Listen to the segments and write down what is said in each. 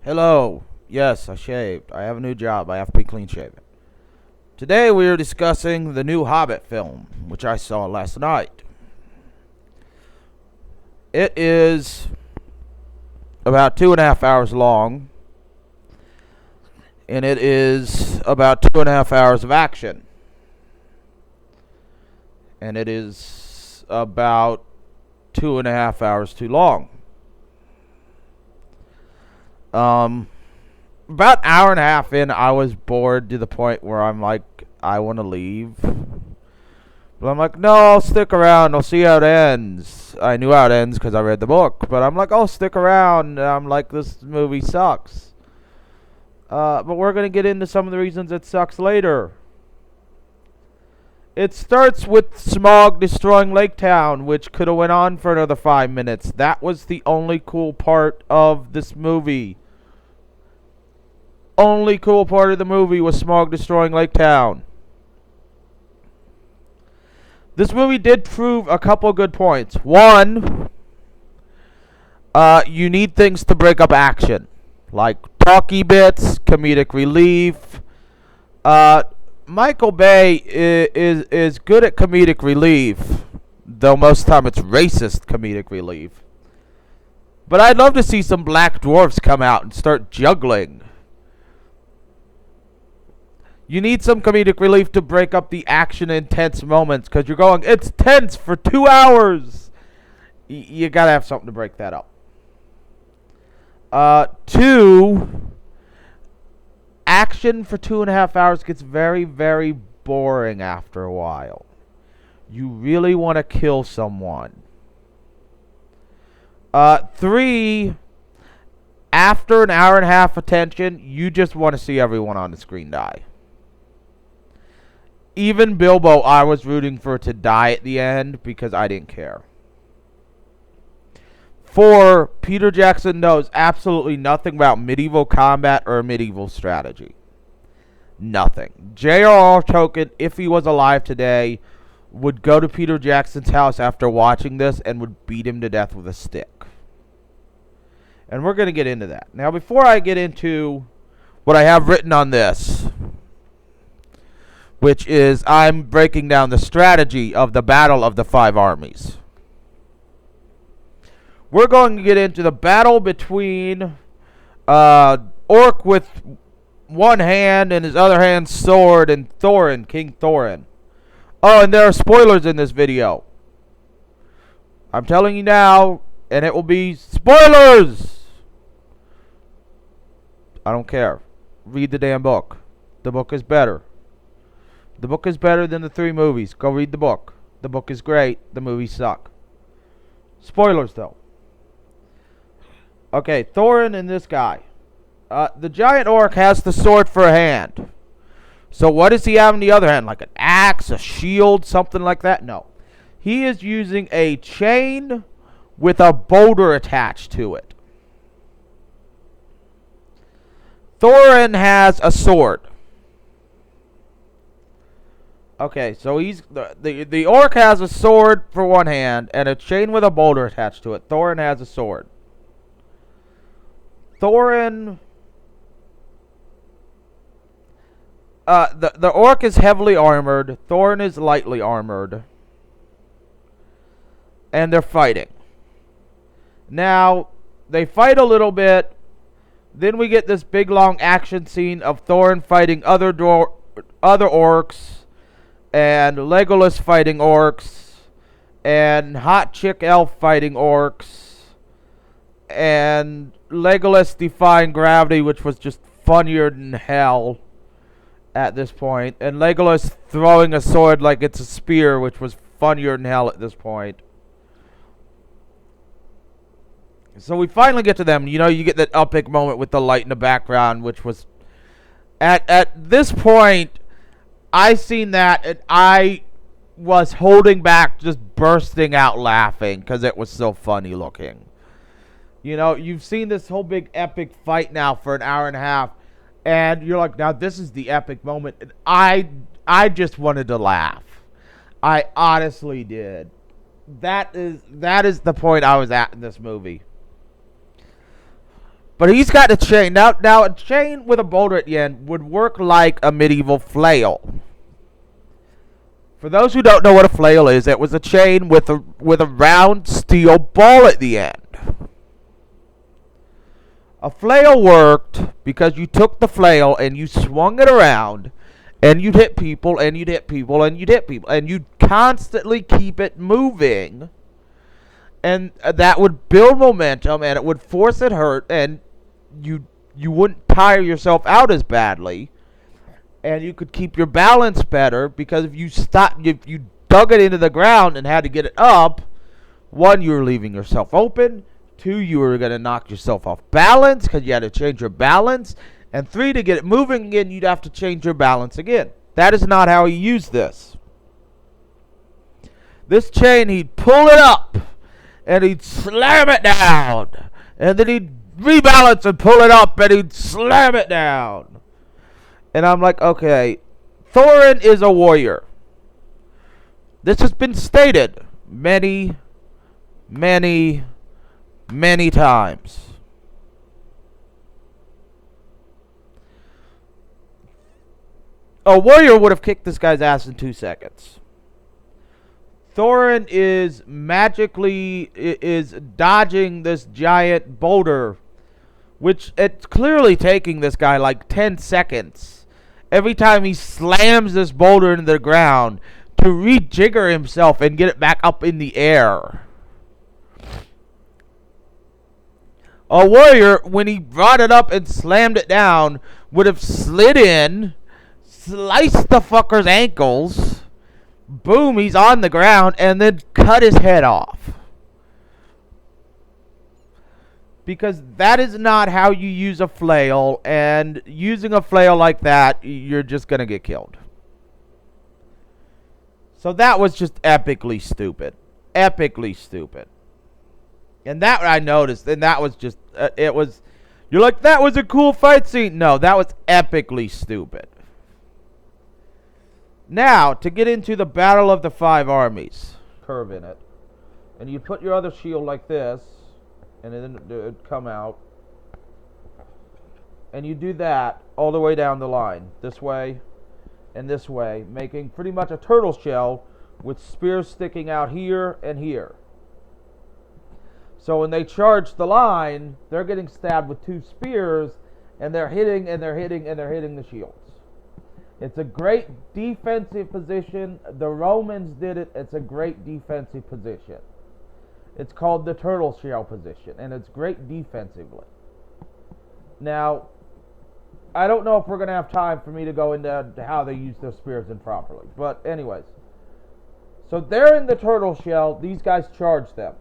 Hello. Yes, I shaved. I have a new job. I have to be clean shaven. Today we are discussing the new Hobbit film, which I saw last night. It is about 2.5 hours long, and it is about 2.5 hours of action. And it is about 2.5 hours too long. About an hour and a half in, I was bored to the point where I'm like, I want to leave. But I'm like, no, I'll stick around. I'll see how it ends. I knew how it ends because I read the book. But I'm like, I'll stick around. I'm like, this movie sucks. But we're going to get into some of the reasons it sucks later. It starts with smog destroying Lake Town, which could have went on for another 5 minutes. That was the only cool part of this movie. Only cool part of the movie was smog destroying Lake Town. This movie did prove a couple good points. One, you need things to break up action, like talky bits, comedic relief. Michael Bay is good at comedic relief, though most of the time it's racist comedic relief. But I'd love to see some black dwarfs come out and start juggling. You need some comedic relief to break up the action intense moments, because you're going, it's tense for 2 hours. You gotta have something to break that up. Two, action for 2.5 hours gets very, very boring after a while. You really want to kill someone. Three, after an hour and a half of tension, you just want to see everyone on the screen die. Even Bilbo, I was rooting for to die at the end because I didn't care. 4, Peter Jackson knows absolutely nothing about medieval combat or medieval strategy. Nothing. J.R.R. Tolkien, if he was alive today, would go to Peter Jackson's house after watching this and would beat him to death with a stick. And we're going to get into that. Now, before I get into what I have written on this, which is I'm breaking down the strategy of the Battle of the Five Armies. We're going to get into the battle between Orc with one hand and his other hand sword and Thorin, King Thorin. Oh, and there are spoilers in this video. I'm telling you now, and it will be spoilers! I don't care. Read the damn book. The book is better. The book is better than the 3 movies. Go read the book. The book is great. The movies suck. Spoilers, though. Okay, Thorin and this guy. The giant orc has the sword for a hand. So what does he have in the other hand? Like an axe, a shield, something like that? No. He is using a chain with a boulder attached to it. Thorin has a sword. Okay, so he's the orc has a sword for one hand and a chain with a boulder attached to it. Thorin has a sword. Thorin, the orc is heavily armored. Thorin is lightly armored, and they're fighting. Now they fight a little bit. Then we get this big long action scene of Thorin fighting other orcs. And Legolas fighting orcs, and Hot Chick Elf fighting orcs, and Legolas defying gravity, which was just funnier than hell at this point, and Legolas throwing a sword like it's a spear, which was funnier than hell at this point. So we finally get to them. You know, you get that epic moment with the light in the background, which was at this point, I seen that and I was holding back, just bursting out laughing because it was so funny looking. You know, you've seen this whole big epic fight now for an hour and a half, and you're like, now this is the epic moment. And I just wanted to laugh. I honestly did. That is the point I was at in this movie. But he's got a chain. Now a chain with a boulder at the end would work like a medieval flail. For those who don't know what a flail is, it was a chain with a round steel ball at the end. A flail worked because you took the flail and you swung it around, and you'd hit people, and you'd hit people, and you'd hit people, and you'd constantly keep it moving, and that would build momentum, and it would force it hurt, and you wouldn't tire yourself out as badly, and you could keep your balance better, because if you dug it into the ground and had to get it up, one, you were leaving yourself open, two, you were going to knock yourself off balance because you had to change your balance, and three, to get it moving again, you'd have to change your balance again. That is not how he used this. This chain, he'd pull it up, and he'd slam it down, and then he'd rebalance and pull it up, and he'd slam it down. And I'm like, okay, Thorin is a warrior. This has been stated many, many, many times. A warrior would have kicked this guy's ass in 2 seconds. Thorin is magically dodging this giant boulder, which it's clearly taking this guy like 10 seconds every time he slams this boulder into the ground to rejigger himself and get it back up in the air. A warrior, when he brought it up and slammed it down, would have slid in, sliced the fucker's ankles, boom, he's on the ground, and then cut his head off. Because that is not how you use a flail, and using a flail like that, you're just going to get killed. So that was just epically stupid. Epically stupid. And that I noticed, and that was just, it was, you're like, that was a cool fight scene. No, that was epically stupid. Now, to get into the Battle of the Five Armies. Curve in it. And you put your other shield like this, and then it would come out. And you do that all the way down the line. This way, and this way. Making pretty much a turtle shell with spears sticking out here and here. So when they charge the line, they're getting stabbed with 2 spears, and they're hitting, and they're hitting, and they're hitting the shields. It's a great defensive position. The Romans did it. It's a great defensive position. It's called the turtle shell position, and it's great defensively. Now, I don't know if we're going to have time for me to go into how they use their spears improperly. But anyways, so they're in the turtle shell. These guys charge them.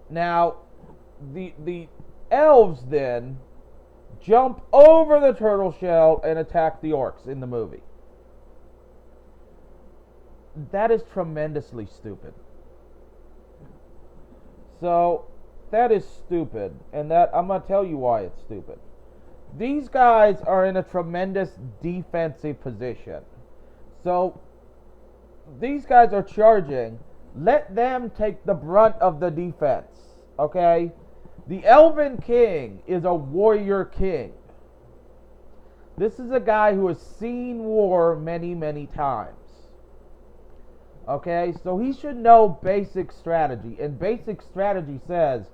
Now, the elves then jump over the turtle shell and attack the orcs in the movie. That is tremendously stupid. So, that is stupid, and that I'm going to tell you why it's stupid. These guys are in a tremendous defensive position. So, these guys are charging. Let them take the brunt of the defense, okay? The Elven King is a warrior king. This is a guy who has seen war many, many times. Okay, so he should know basic strategy. And basic strategy says,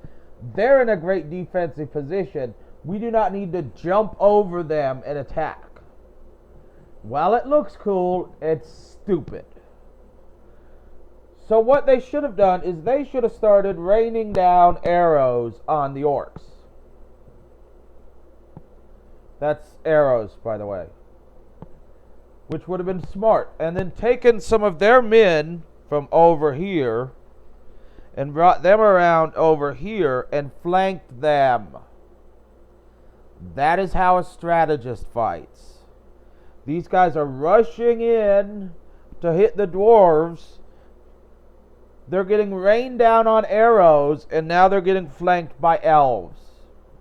they're in a great defensive position. We do not need to jump over them and attack. While it looks cool, it's stupid. So what they should have done is they should have started raining down arrows on the orcs. That's arrows, by the way. Which would have been smart. And then taken some of their men from over here and brought them around over here and flanked them. That is how a strategist fights. These guys are rushing in to hit the dwarves. They're getting rained down on arrows, and now they're getting flanked by elves.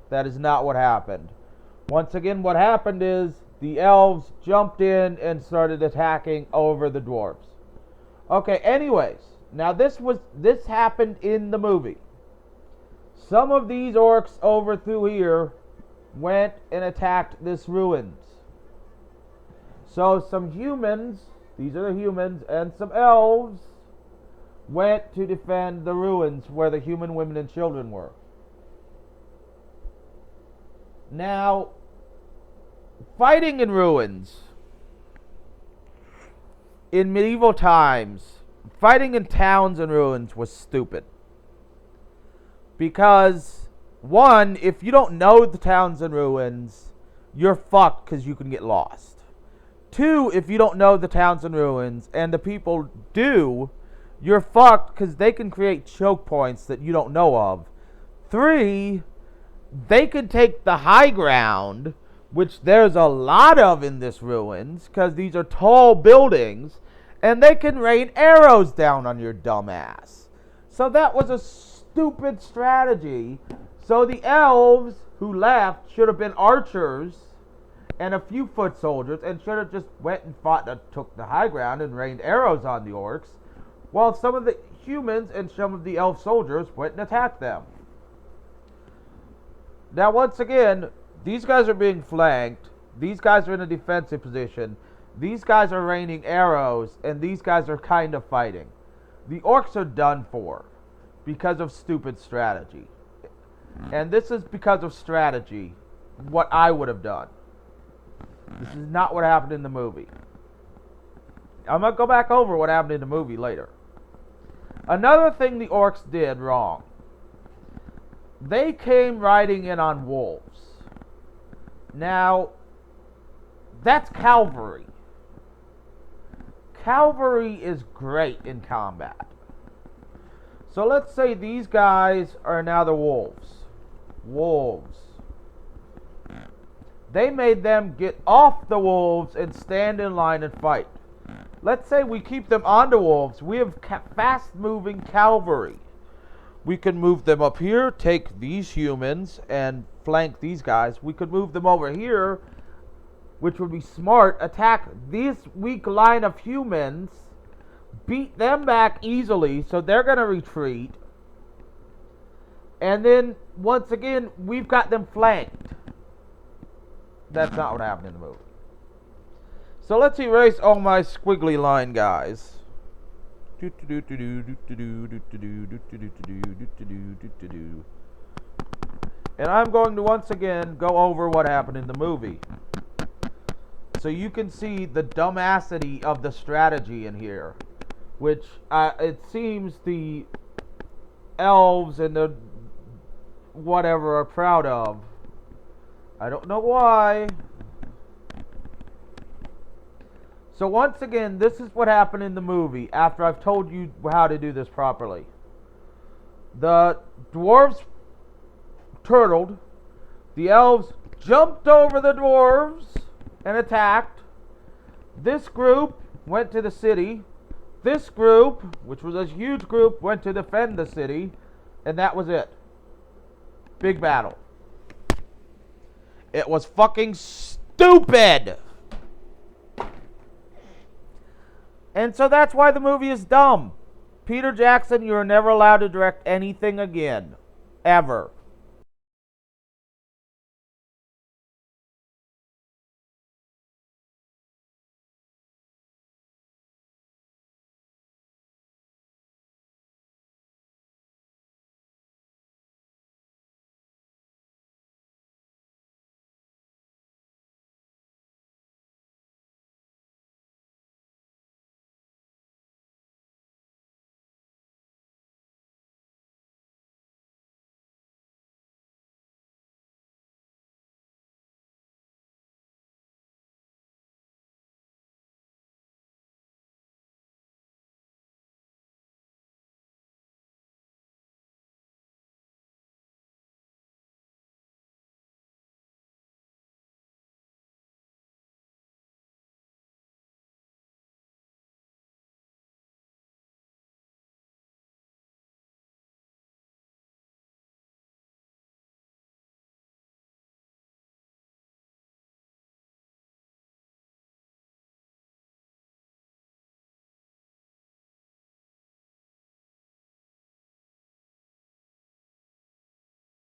That is not what happened. Once again, what happened is the elves jumped in and started attacking over the dwarves. Okay, anyways, now this happened in the movie. Some of these orcs over through here went and attacked this ruins. So some humans, these are the humans, and some elves went to defend the ruins where the human women and children were. Now, fighting in ruins in medieval times, fighting in towns and ruins was stupid. Because, one, if you don't know the towns and ruins, you're fucked because you can get lost. Two, if you don't know the towns and ruins, and the people do, you're fucked because they can create choke points that you don't know of. Three, they can take the high ground, which there's a lot of in this ruins, because these are tall buildings, and they can rain arrows down on your dumb ass. So that was a stupid strategy. So the elves who left should have been archers and a few foot soldiers, and should have just went and fought and took the high ground and rained arrows on the orcs, while some of the humans and some of the elf soldiers went and attacked them. Now, once again, these guys are being flanked. These guys are in a defensive position. These guys are raining arrows, and these guys are kind of fighting. The orcs are done for because of stupid strategy. And this is because of strategy, what I would have done. This is not what happened in the movie. I'm going to go back over what happened in the movie later. Another thing the orcs did wrong. They came riding in on wolves. Now, that's cavalry. Cavalry is great in combat. So let's say these guys are now the wolves. Wolves. They made them get off the wolves and stand in line and fight. Let's say we keep them on the wolves. We have fast-moving cavalry. We can move them up here, take these humans, and flank these guys. We could move them over here, which would be smart, attack this weak line of humans, beat them back easily, so they're going to retreat. And then, once again, we've got them flanked. That's not what happened in the movie. So let's erase all my squiggly line guys. And I'm going to once again go over what happened in the movie, so you can see the dumbassity of the strategy in here, which it seems the elves and the whatever are proud of. I don't know why. So once again, this is what happened in the movie after I've told you how to do this properly. The dwarves turtled. The elves jumped over the dwarves and attacked. This group went to the city. This group, which was a huge group, went to defend the city. And that was it. Big battle. It was fucking stupid. And so that's why the movie is dumb. Peter Jackson, you're never allowed to direct anything again. Ever.